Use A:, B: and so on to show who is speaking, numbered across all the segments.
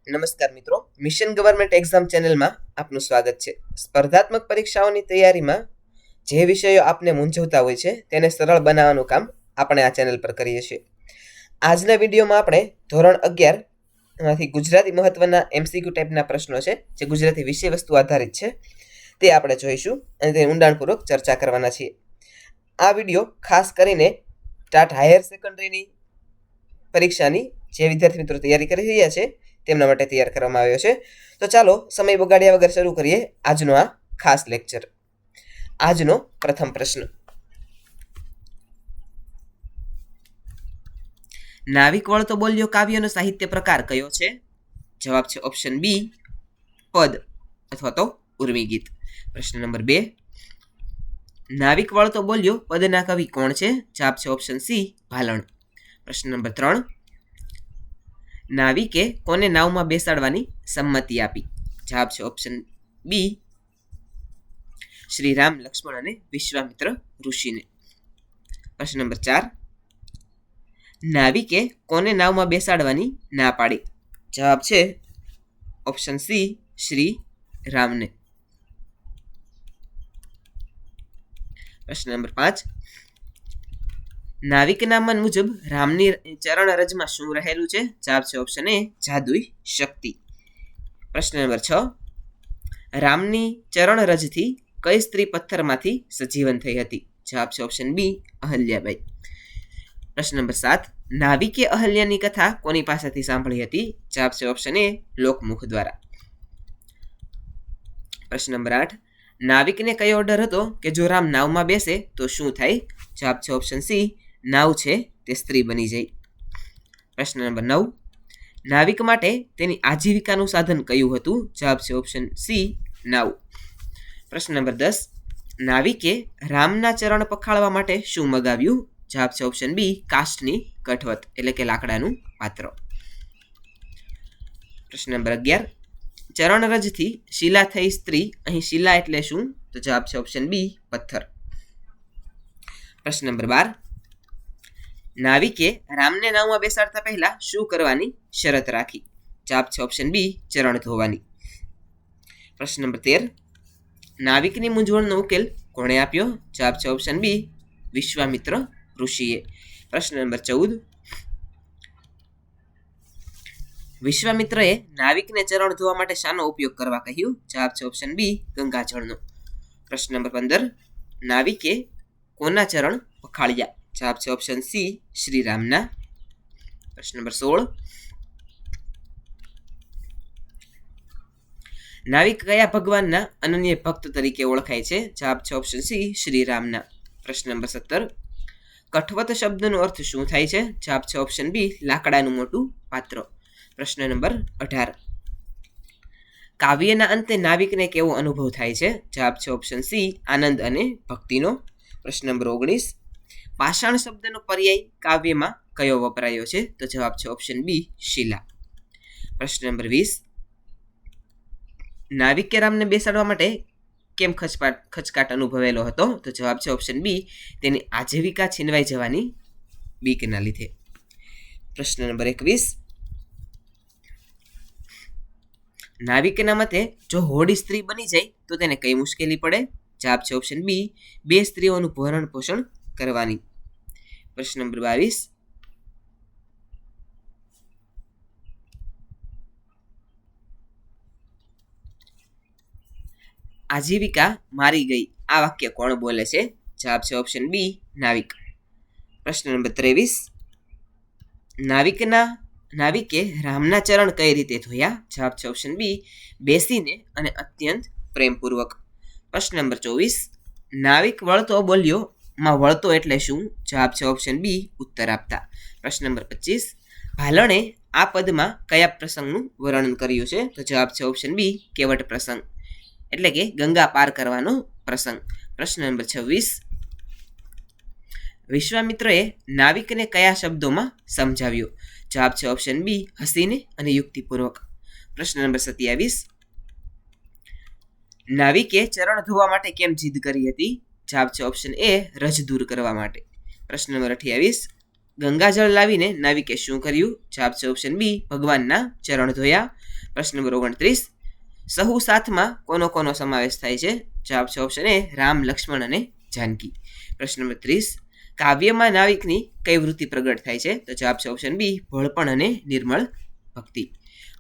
A: નમસ્કાર મિત્રો, mission government exam ચેનલમાં આપનું સ્વાગત છે. સ્પર્ધાત્મક પરીક્ષાઓની તૈયારીમાં જે વિષયો આપને મૂંઝવતા હોય છે તેને સરળ બનાવવાનું કામ આપણે આ ચેનલ પર કરીએ છીએ. આજના વિડીયોમાં આપણે ધોરણ 11 માંથી ગુજરાતી મહત્વના MCQ ટાઈપના પ્રશ્નો છે જે ગુજરાતી વિષય વસ્તુ આધારિત છે તે આપણે જોઈશું અને તેની ઊંડાણપૂર્વક ચર્ચા કરવાના છીએ. આ વિડીયો ખાસ કરીને ટાટ હાયર સેકન્ડરીની પરીક્ષાની જે વિદ્યાર્થી મિત્રો તૈયારી કરી રહ્યા છે તેમના માટે તૈયાર કરવામાં આવ્યો છે. તો ચાલો સમય બગાડ્યા વગર શરૂ કરીએ આજનો આ ખાસ લેક્ચર. આજનો પ્રથમ પ્રશ્ન, નાવિક વળતો બોલ્યો કાવ્યનો સાહિત્ય પ્રકાર કયો છે? જવાબ છે ઓપ્શન બી, પદ અથવા તો ઉર્મી ગીત. પ્રશ્ન નંબર 2, નાવિક વળતો બોલ્યો પદના કવિ કોણ છે? જવાબ છે ઓપ્શન સી, ભાલણ. પ્રશ્ન નંબર 3, નાવિકે કોને નાવમાં બેસાડવાની સંમતિ આપી? જવાબ છે ઓપ્શન બી, શ્રી રામ, લક્ષ્મણ અને વિશ્વામિત્ર ઋષિને. પ્રશ્ન નંબર 4, નાવિકે કોને નાવમાં બેસાડવાની ના પાડી? જવાબ છે ઓપ્શન સી, શ્રી રામને. પ્રશ્ન નંબર 5, નાવિકના મન મુજબ રામની ચરણ રજમાં શું રહેલું છે? જવાબ છે ઓપ્શન એ, જાદુઈ શક્તિ. પ્રશ્ન નંબર 6, રામની ચરણ રજથી કઈ સ્ત્રી પથ્થરમાંથી સજીવન થઈ હતી? જવાબ છે ઓપ્શન બી, અહલ્યાબાઈ. પ્રશ્ન નંબર 7, નાવિકે અહલ્યાની કથા કોની પાસેથી સાંભળી હતી? જવાબ છે ઓપ્શન એ, લોકમુખ દ્વારા. પ્રશ્ન નંબર 8, નાવિકને કયો ઓર્ડર હતો કે જો રામ નાવમાં બેસે તો શું થાય? જવાબ છે ઓપ્શન સી, નાવ છે તે સ્ત્રી બની જાય. પ્રશ્ન નંબર 9, નાવિક માટે તેની આજીવિકાનું સાધન કયું હતું? જવાબ છે ઓપ્શન સી, નાવ. પ્રશ્ન નંબર 10, નાવિકે રામના ચરણ પખાળવા માટે શું મગાવ્યું? જવાબ છે ઓપ્શન બી, કાષ્ઠની કઠવત એટલે કે લાકડાનું પાત્ર. પ્રશ્ન નંબર 11, ચરણરજથી શિલા થઈ સ્ત્રી, અહીં શિલા એટલે શું? તો જવાબ છે ઓપ્શન બી, પથ્થર. પ્રશ્ન નંબર 12, નાવિકે રામને નાવમાં બેસાડતા પહેલા શું કરવાની શરત રાખી? જવાબ છે ઓપ્શન બી, ચરણ ધોવાની. પ્રશ્ન નંબર 13, નાવિકની મૂંઝવણનો ઉકેલ કોણે આપ્યો? જવાબ છે ઓપ્શન બી, વિશ્વામિત્ર ઋષિએ. પ્રશ્ન નંબર 14, વિશ્વામિત્રએ નાવિકને ચરણ ધોવા માટે શાનો ઉપયોગ કરવા કહ્યું? જવાબ છે ઓપ્શન બી, ગંગાજળનો. પ્રશ્ન નંબર 15, નાવિકે કોના ચરણ પખાળ્યા? જવાબ છે ઓપ્શન સી, શ્રી રામના. પ્રશ્ન નંબર 16, નાવિક કયા ભગવાનના અનન્ય ભક્ત તરીકે ઓળખાય છે? જવાબ છે ઓપ્શન સી, શ્રી રામના. પ્રશ્ન નંબર 17, કઠવત શબ્દનો અર્થ શું થાય છે? જવાબ છે ઓપ્શન બી, લાકડાનું મોટું પાત્ર. પ્રશ્ન નંબર 18, કાવ્યના અંતે નાવિકને કેવો અનુભવ થાય છે? જવાબ છે ઓપ્શન સી, આનંદ અને ભક્તિનો. પ્રશ્ન નંબર 19, પાષાણ શબ્દનો પર્યાય કાવ્યમાં કયો વપરાયો છે? તો જવાબ છે ઓપ્શન બી, શિલા. પ્રશ્ન નંબર 20, નાવિકે રામને બેસાડવા માટે કેમ ખચકાટ અનુભવેલો હતો? તો જવાબ છે ઓપ્શન બી, તેની આજીવિકા છીનવાઈ જવાની બીકના લીધે. પ્રશ્ન નંબર 21, નાવિકના મતે જો હોડી સ્ત્રી બની જાય તો તેને કઈ મુશ્કેલી પડે? જવાબ છે ઓપ્શન બી, 2 સ્ત્રીઓનું ભરણ પોષણ કરવાની. પ્રશ્ન નંબર 22, આજીવિકા મારી ગઈ આ વાક્ય કોણ બોલે છે? જવાબ છે ઓપ્શન બી, નાવિક. પ્રશ્ન નંબર 23, નાવિકે રામના ચરણ કઈ રીતે ધોયા? જવાબ છે ઓપ્શન બી, બેસીને અને અત્યંત પ્રેમપૂર્વક. પ્રશ્ન નંબર 24, નાવિક વળતો બોલ્યો માં વળતો એટલે શું? જવાબ છે ઓપ્શન બી, ઉત્તર આપતા. પ્રશ્ન નંબર 25, ભાલણે આ પદમાં કયા પ્રસંગનું વર્ણન કર્યું છે? તો જવાબ છે ઓપ્શન બી, કેવટ પ્રસંગ એટલે કે ગંગા પાર કરવાનો પ્રસંગ. પ્રશ્ન નંબર 26, વિશ્વામિત્રએ નાવિકને કયા શબ્દોમાં સમજાવ્યો? જવાબ છે ઓપ્શન બી, હસીને અને યુક્તિપૂર્વક. પ્રશ્ન નંબર 27, નાવિકે ચરણ ધોવા માટે કેમ જીદ કરી હતી? જવાબ છે ઓપ્શન એ, રજ દૂર કરવા માટે. પ્રશ્ન નંબર 28, ગંગાજળ લાવીને નાવિકે શું કર્યું? જવાબ છે ઓપ્શન બી, ભગવાનના ચરણ ધોયા. પ્રશ્ન નંબર 29, સહુ સાથમાં કોનો કોનો સમાવેશ થાય છે? જવાબ છે ઓપ્શન એ, રામ, લક્ષ્મણ અને જાનકી. પ્રશ્ન નંબર 30, કાવ્યમાં નાવિકની કઈ વૃત્તિ પ્રગટ થાય છે? તો જવાબ છે ઓપ્શન બી, ભોળપણ અને નિર્મળ ભક્તિ.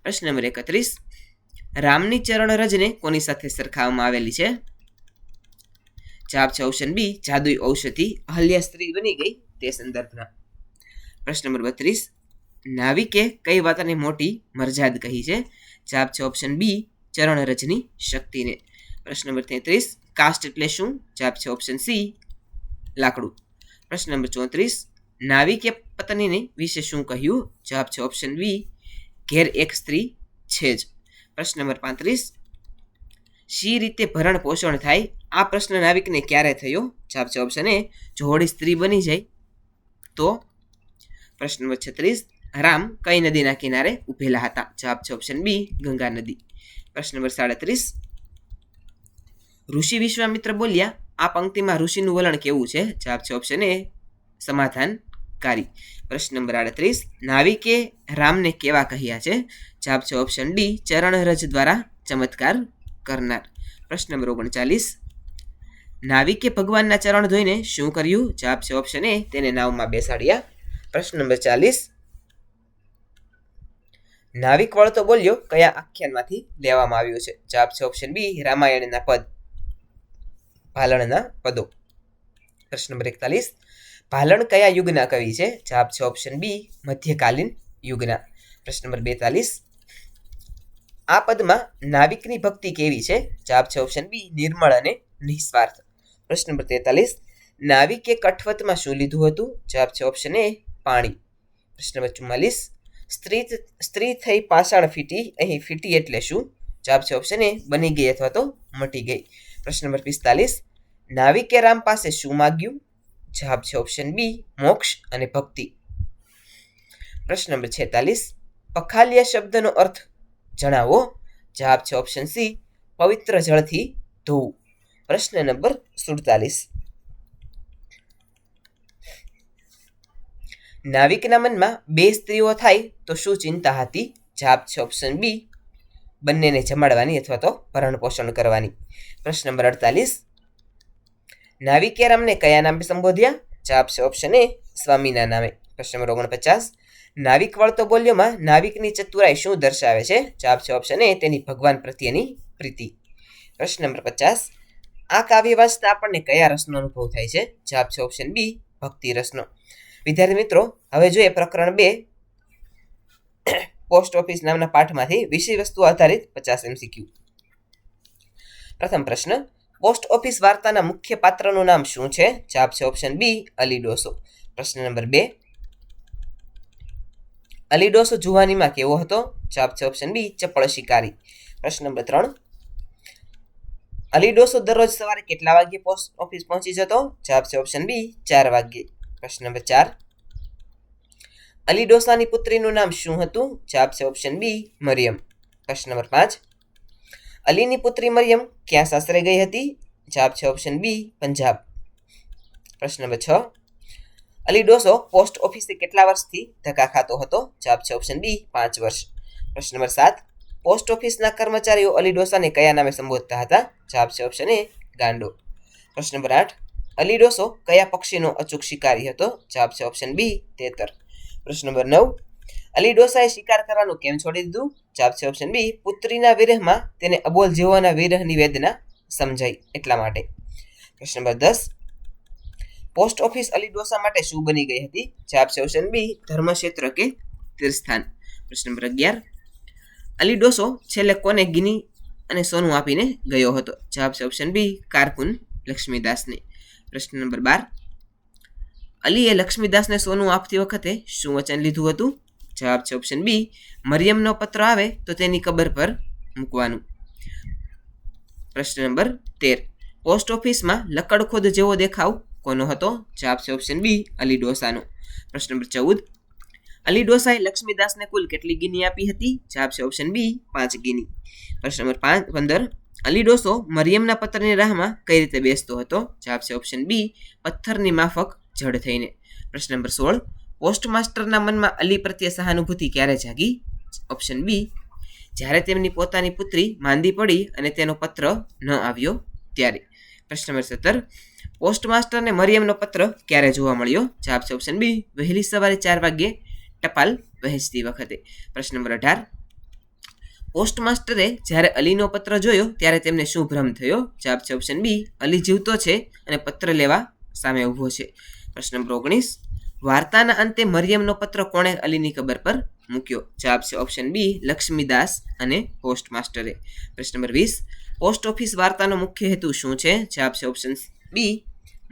A: પ્રશ્ન નંબર 31, રામની ચરણ રજને કોની સાથે સરખાવવામાં આવેલી છે? જવાબ છે ઓપ્શન બી, જાદુઈ ઔષધિ અહલ્યા સ્ત્રી બની ગઈ તે સંદર્ભના. પ્રશ્ન નંબર 32, નાવિકે કઈ વાતને મોટી મરજાદ કહી છે? જવાબ છે ઓપ્શન બી, ચરણ રજની શક્તિને. પ્રશ્ન નંબર 33, કાસ્ટ એટલે શું? જવાબ છે ઓપ્શન સી, લાકડું. પ્રશ્ન નંબર 34, નાવિકે પત્નીને વિશે શું કહ્યું? જવાબ છે ઓપ્શન બી, ઘેર એક સ્ત્રી છે જ. પ્રશ્ન નંબર 35, શી રીતે ભરણ પોષણ થાય? આ પ્રશ્ન નાવિકને ક્યારે થયો? જવાબ છે ઓપ્શન એ, જો હોળી સ્ત્રી બની જાય તો. પ્રશ્ન નંબર 36, રામ કઈ નદીના કિનારે ઉભેલા હતા? જવાબ છે ઓપ્શન બી, ગંગા નદી. પ્રશ્ન નંબર 37, ઋષિ વિશ્વામિત્ર બોલ્યા આ પંક્તિમાં ઋષિનું વલણ કેવું છે? જવાબ છે ઓપ્શન એ, સમાધાનકારી. પ્રશ્ન નંબર 38, નાવિકે રામને કેવા કહ્યા છે? જવાબ છે ઓપ્શન ડી, ચરણરજ દ્વારા ચમત્કાર કરનાર. પ્રશ્ન નંબર 39, નાવિકે ભગવાનના ચરણ ધોઈને શું કર્યું? જવાબ છે ઓપ્શન એ, તેને નાવમાં બેસાડ્યા. પ્રશ્ન નંબર 40, નાવિક વળતો બોલ્યો કયા આખ્યાનમાંથી લેવામાં આવ્યું છે? જવાબ છે ઓપ્શન બી, રામાયણના પદ, ભાલણના પદો. પ્રશ્ન નંબર 41, ભાલણ કયા યુગના કવિ છે? જવાબ છે ઓપ્શન બી, મધ્યકાલીન યુગના. પ્રશ્ન નંબર 42, આ પદમાં નાવિકની ભક્તિ કેવી છે? જવાબ છે ઓપ્શન બી, નિર્મળ અને નિસ્વાર્થ. પ્રશ્ન નંબર 43, નાવિકે કઠવતમાં શું લીધું હતું? જવાબ છે ઓપ્શન એ, પાણી. પ્રશ્ન નંબર 44, સ્ત્રી થઈ પાષાણ ફીટી, અહીં ફીટી એટલે શું? જવાબ છે ઓપ્શન એ, બની ગઈ અથવા તો મટી ગઈ. પ્રશ્ન નંબર 45, નાવિકે રામ પાસે શું માગ્યું? જવાબ છે ઓપ્શન બી, મોક્ષ અને ભક્તિ. પ્રશ્ન નંબર 46, પખાલિયા શબ્દનો અર્થ જણાવો. જવાબ છે ઓપ્શન સી, પવિત્ર જળથી ધોવું. પ્રશ્ન નંબર 47, નાવિકના મનમાં બે સ્ત્રીઓ થાય તો શું ચિંતા હતી? જવાબ છે ઓપ્શન બી, બંનેને જમાડવાની અથવા તો ભરણ પોષણ કરવાની. પ્રશ્ન નંબર 48, નાવિકે રામને કયા નામે સંબોધ્યા? જવાબ છે ઓપ્શન એ, સ્વામીના નામે. પ્રશ્ન નંબર 49, નાવિક વળતો બોલ્યોમાં નાવિકની ચતુરાઈ શું દર્શાવે છે? જવાબ છે ઓપ્શન એ, તેની ભગવાન પ્રત્યેની પ્રીતિ. પ્રશ્ન નંબર 50, આ કાવ્ય વાંચતા આપણને કયા રસનો અનુભવ થાય છે? જવાબ છે ઓપ્શન બી, ભક્તિ રસનો. વિદ્યાર્થી મિત્રો, હવે જોઈએ પ્રકરણ 2 પોસ્ટ ઓફિસ નામના પાઠમાંથી વિષય વસ્તુ આધારિત 50 MCQ. પ્રથમ પ્રશ્ન, પોસ્ટ ઓફિસ વાર્તાના મુખ્ય પાત્રનું નામ શું છે? જવાબ છે ઓપ્શન બી, અલી ડોસો. પ્રશ્ન નંબર 2, અલી ડોસો જુવાનીમાં કેવો હતો? જવાબ છે ઓપ્શન બી, ચપળ શિકારી. પ્રશ્ન નંબર 3, અલી ડોસો દરરોજ સવારે કેટલા વાગ્યે પોસ્ટ ઓફિસ પહોંચી જતો? જવાબ છે ઓપ્શન બી, 4 વાગ્યે. પ્રશ્ન નંબર 4, અલી ડોસાની પુત્રીનું નામ શું હતું? જવાબ છે ઓપ્શન બી, મરિયમ. પ્રશ્ન નંબર 5, અલીની પુત્રી મરિયમ ક્યાં સાસરે ગઈ હતી? જવાબ છે ઓપ્શન બી, પંજાબ. પ્રશ્ન નંબર 6, અલી ડોસો પોસ્ટ ઓફિસે કેટલા વર્ષથી ધક્કા ખાતો હતો? જવાબ છે ઓપ્શન બી, 5 વર્ષ. પ્રશ્ન નંબર 7, પોસ્ટ ઓફિસના કર્મચારીઓ અલી ડોસાને કયા નામે સંબોધતા હતા? જવાબ છે ઓપ્શન એ, ગાંડો. પ્રશ્ન નંબર 8, અલી ડોસો કયા પક્ષીનો અચૂક શિકારી હતો? જવાબ છે ઓપ્શન બી, તેતર. પ્રશ્ન નંબર 9, અલી ડોસાએ શિકાર કરવાનું કેમ છોડી દીધું? જવાબ છે ઓપ્શન બી, પુત્રીના વિરહમાં તેને અબોલ જીવોના વિરહની વેદના સમજાઈ એટલા માટે. પ્રશ્ન નંબર 10, પોસ્ટ ઓફિસ અલી ડોસા માટે શું બની ગઈ હતી? જવાબ છે ઓપ્શન બી, ધર્મક્ષેત્ર કે તીર્થસ્થાન. પ્રશ્ન નંબર 11, અલી ડોસો છેલ્લે કોને ગિની અને સોનું આપીને ગયો હતો? જવાબ છે ઓપ્શન બી, કારકુન લક્ષ્મીદાસને. પ્રશ્ન નંબર 12, અલીએ લક્ષ્મીદાસને સોનું આપતી વખતે શું વચન લીધું હતું? જવાબ છે ઓપ્શન બી, મરિયમનો પત્ર આવે તો તેની કબર પર મૂકવાનું. પ્રશ્ન નંબર 13, પોસ્ટ ઓફિસમાં લકડખોદ જેવો દેખાવ કોનો હતો? જવાબ છે ઓપ્શન બી, અલી ડોસાનો. પ્રશ્ન નંબર 14, અલી ડોસાએ લક્ષ્મીદાસને કુલ કેટલી ગિની આપી હતી? જવાબ છે ઓપ્શન બી, 5 ગિની. પ્રશ્ન નંબર 15, અલી ડોસો મરિયમના પત્રની રાહમાં કઈ રીતે બેસતો હતો? જવાબ છે ઓપ્શન બી, પથ્થરની માફક જડ થઈને. પ્રશ્ન નંબર 16, પોસ્ટમાસ્ટરના મનમાં અલી પ્રત્યે સહાનુભૂતિ ક્યારે જાગી? ઓપ્શન બી, જ્યારે તેમની પોતાની પુત્રી માંદી પડી અને તેનો પત્ર ન આવ્યો ત્યારે. પ્રશ્ન નંબર 17, પોસ્ટમાસ્ટરને મરિયમનો પત્ર ક્યારે જોવા મળ્યો? જવાબ છે ઓપ્શન બી, વહેલી સવારે 4 વાગ્યે ટપાલ વહેંચતી વખતે. પ્રશ્ન નંબર 18, પોસ્ટમાસ્ટરે જ્યારે અલીનો પત્ર જોયો ત્યારે તેમને શું ભ્રમ થયો? જવાબ છે ઓપ્શન બી, અલી જીવતો છે અને પત્ર લેવા સામે ઊભો છે. પ્રશ્ન નંબર 19, વાર્તાના અંતે મરિયમનો પત્ર કોણે અલીની કબર પર મૂક્યો? જવાબ છે ઓપ્શન બી, લક્ષ્મીદાસ અને પોસ્ટમાસ્ટરે. પ્રશ્ન નંબર 20, પોસ્ટ ઓફિસ વાર્તાનો મુખ્ય હેતુ શું છે? જવાબ છે ઓપ્શન બી,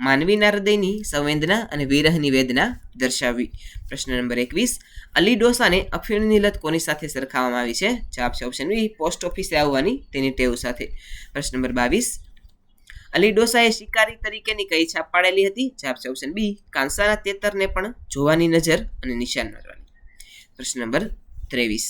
A: માનવીના હૃદયની સંવેદના અને વિરહની વેદના દર્શાવવી. પ્રશ્ન નંબર 21, અલી ડોસાને અફીણની લત કોની સાથે સરખાવવામાં આવી છે? જવાબ છે ઓપ્શન બી, પોસ્ટ ઓફિસે આવવાની તેની ટેવ સાથે. પ્રશ્ન નંબર 22, અલી ડોસાએ શિકારી તરીકેની કઈ છાપ પાડેલી હતી? જવાબ છે ઓપ્શન બી, કાંસાના તેતરને પણ જોવાની નજર અને નિશાન મારવાની. પ્રશ્ન નંબર 23,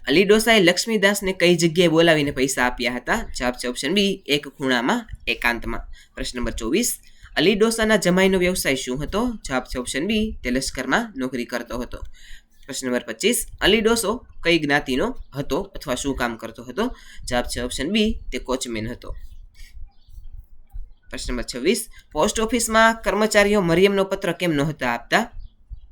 A: અલી ડોસાએ લક્ષ્મીદાસને કઈ જગ્યાએ બોલાવીને પૈસા આપ્યા હતા? જવાબ છે ઓપ્શન બી, એક ખૂણામાં એકાંતમાં. પ્રશ્ન નંબર 24, અલી ડોસાના જમાઈનો વ્યવસાય શું હતો? જવાબ છે ઓપ્શન બી, તે લશ્કરમાં નોકરી કરતો હતો. પ્રશ્ન નંબર 25, અલી ડોસો કઈ જ્ઞાતિનો હતો અથવા શું કામ કરતો હતો? જવાબ છે ઓપ્શન બી, તે કોચમેન હતો. પ્રશ્ન નંબર 26, પોસ્ટ ઓફિસમાં કર્મચારીઓ મરિયમનો પત્ર કેમ નહોતા આપતા?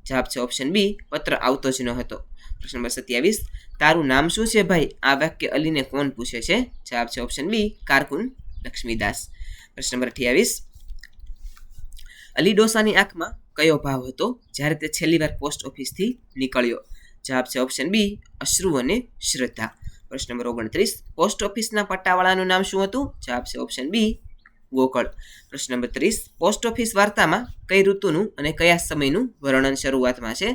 A: જવાબ છે ઓપ્શન બી, પત્ર આવતો જ ન હતો. પ્રશ્ન નંબર 27, તારું નામ શું છે ભાઈ? આ વાક્ય અલીને કોણ પૂછે છે? જવાબ છે ઓપ્શન બી, કારકુન લક્ષ્મીદાસ. પ્રશ્ન નંબર 28, અલી ડોસાની આંખમાં કયો ભાવ હતો જ્યારે તે છેલ્લી વાર પોસ્ટ ઓફિસથી નીકળ્યો? જવાબ છે ઓપ્શન બી, અશ્રુ અને શ્રદ્ધા. પ્રશ્ન નંબર 29, પોસ્ટ ઓફિસના પટ્ટાવાળાનું નામ શું હતું? જવાબ છે ઓપ્શન બી, ગોકળ. પ્રશ્ન નંબર 30, પોસ્ટ ઓફિસ વાર્તામાં કઈ ઋતુનું અને કયા સમયનું વર્ણન શરૂઆતમાં છે?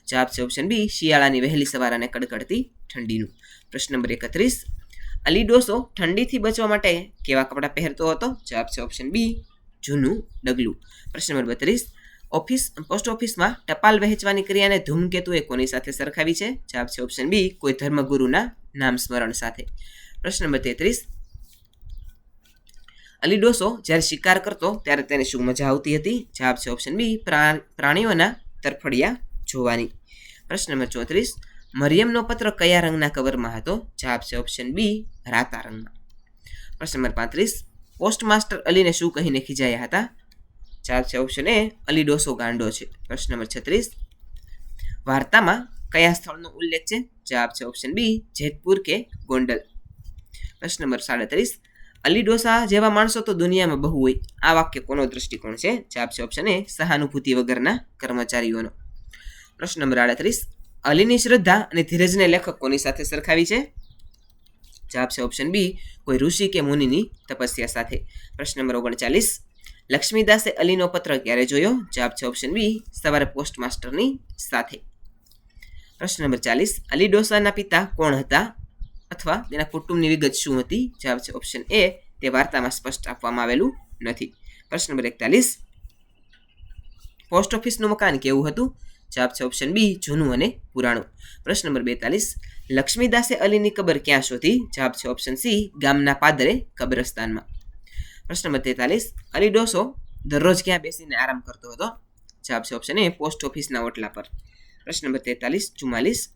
A: જવાબ છે ઓપ્શન બી, શિયાળાની વહેલી સવાર અને કડકડતી ઠંડીનું. પ્રશ્ન નંબર 31, અલી ડોસો ઠંડીથી બચવા માટે કેવા કપડાં પહેરતો હતો? જવાબ છે ઓપ્શન બી, જૂનું ડગલું. પ્રશ્ન નંબર 32, પોસ્ટ ઓફિસમાં ટપાલ વહેંચવાની ક્રિયાને ધૂમકેતુએ કોની સાથે સરખાવી છે? જવાબ છે ઓપ્શન બી, કોઈ ધર્મગુરુના નામ સ્મરણ સાથે. પ્રશ્ન નંબર 33, અલી ડોસો જ્યારે શિકાર કરતો ત્યારે તેને શું મજા આવતી હતી? જવાબ છે ઓપ્શન બી, પ્રાણીઓના તરફડિયા જોવાની. પ્રશ્ન નંબર 34, મરિયમનો પત્ર કયા રંગના કવરમાં હતો? જવાબ છે ઓપ્શન બી, રાતા રંગમાં. પ્રશ્ન નંબર 35, પોસ્ટમાસ્ટર અલીને શું કહીને ખીજાયા હતા? જવાબ છે ઓપ્શન એ, અલી ડોસો ગાંડો છે. પ્રશ્ન નંબર 36, વાર્તામાં કયા સ્થળનો ઉલ્લેખ છે? જવાબ છે ઓપ્શન બી, જેતપુર કે ગોંડલ. પ્રશ્ન નંબર 37, અલી ડોસા જેવા માણસો તો દુનિયામાં બહુ હોય. આ વાક્ય કોનો દૃષ્ટિકોણ છે? જવાબ છે ઓપ્શન એ, સહાનુભૂતિ વગરના કર્મચારીઓનો. પ્રશ્ન નંબર 38, અલીની શ્રદ્ધા અને ધીરજને લેખક કોની સાથે સરખાવી છે? જવાબ છે ઓપ્શન બી, કોઈ ઋષિ કે મુનિની તપસ્યા સાથે. પ્રશ્ન નંબર 39, લક્ષ્મીદાસે અલીનો પત્ર ક્યારે જોયો? જવાબ છે ઓપ્શન બી, સવારે પોસ્ટમાસ્ટરની સાથે. પ્રશ્ન નંબર 40, અલી ડોસાના પિતા કોણ હતા અથવા તેના કુટુંબની વિગત શું હતી? જવાબ છે ઓપ્શન એ, તે વાર્તામાં સ્પષ્ટ આપવામાં આવેલું નથી. પ્રશ્ન નંબર 41, પોસ્ટ ઓફિસનું મકાન કેવું હતું? જવાબ છે ઓપ્શન બી, જૂનું અને પુરાણું. પ્રશ્ન નંબર 42, લક્ષ્મીદાસે અલીની કબર ક્યાં શોધી? જવાબ છે ઓપ્શન સી, ગામના પાદરે કબ્રસ્તાનમાં. પ્રશ્ન નંબર 43, અલી ડોસો દરરોજ ક્યાં બેસીને આરામ કરતો હતો? જવાબ છે ઓપ્શન એ, પોસ્ટ ઓફિસના ઓટલા પર. પ્રશ્ન નંબર 44,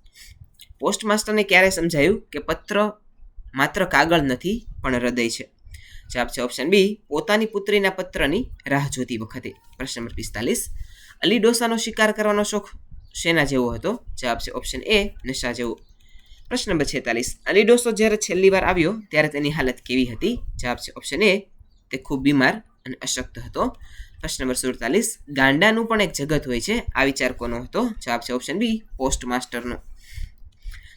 A: પોસ્ટમાસ્ટરને ક્યારે સમજાયું કે પત્ર માત્ર કાગળ નથી પણ હૃદય છે? જવાબ છે ઓપ્શન બી, પોતાની પુત્રીના પત્રની રાહ જોતી વખતે. પ્રશ્ન નંબર 45, અલી ડોસાનો શિકાર કરવાનો શોખ શેના જેવો હતો? જવાબ છે ઓપ્શન એ, નશા જેવો. પ્રશ્ન નંબર 46, અલી ડોસો જ્યારે છેલ્લી વાર આવ્યો ત્યારે તેની હાલત કેવી હતી? જવાબ છે ઓપ્શન એ, તે ખૂબ બીમાર અને અશક્ત હતો. પ્રશ્ન નંબર 47, ગાંડાનું પણ એક જગત હોય છે. આ વિચાર કોનો હતો? જવાબ છે ઓપ્શન બી, પોસ્ટમાસ્ટરનો.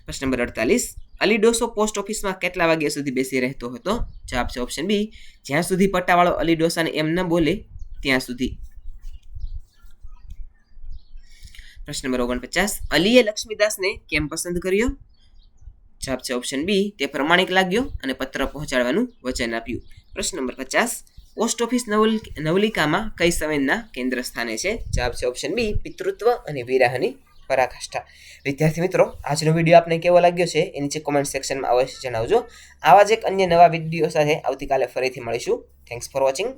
A: પ્રશ્ન નંબર 48, અલી ડોસો પોસ્ટ ઓફિસમાં કેટલા વાગ્યા સુધી બેસી રહેતો હતો? જવાબ છે ઓપ્શન બી, જ્યાં સુધી પટ્ટાવાળો અલી ડોસાને એમ ન બોલે ત્યાં સુધી. પ્રશ્ન નંબર 49, અલીએ લક્ષ્મીદાસને કેમ પસંદ કર્યો? જવાબ છે ઓપ્શન બી, તે પ્રમાણિક લાગ્યો અને પત્ર પહોંચાડવાનું વચન આપ્યું. પ્રશ્ન નંબર 50, પોસ્ટ ઓફિસ નવલિકામાં કઈ સંવેદના કેન્દ્ર સ્થાને છે? જવાબ છે ઓપ્શન બી, પિતૃત્વ અને વિરાહની પરાકાષ્ઠા. વિદ્યાર્થી મિત્રો, આજનો વિડીયો આપને કેવો લાગ્યો છે એ નીચે કોમેન્ટ સેક્શનમાં અવશ્ય જણાવજો. આવા જ એક અન્ય નવા વિડીયો સાથે આવતીકાલે ફરીથી મળીશું. Thanks for watching.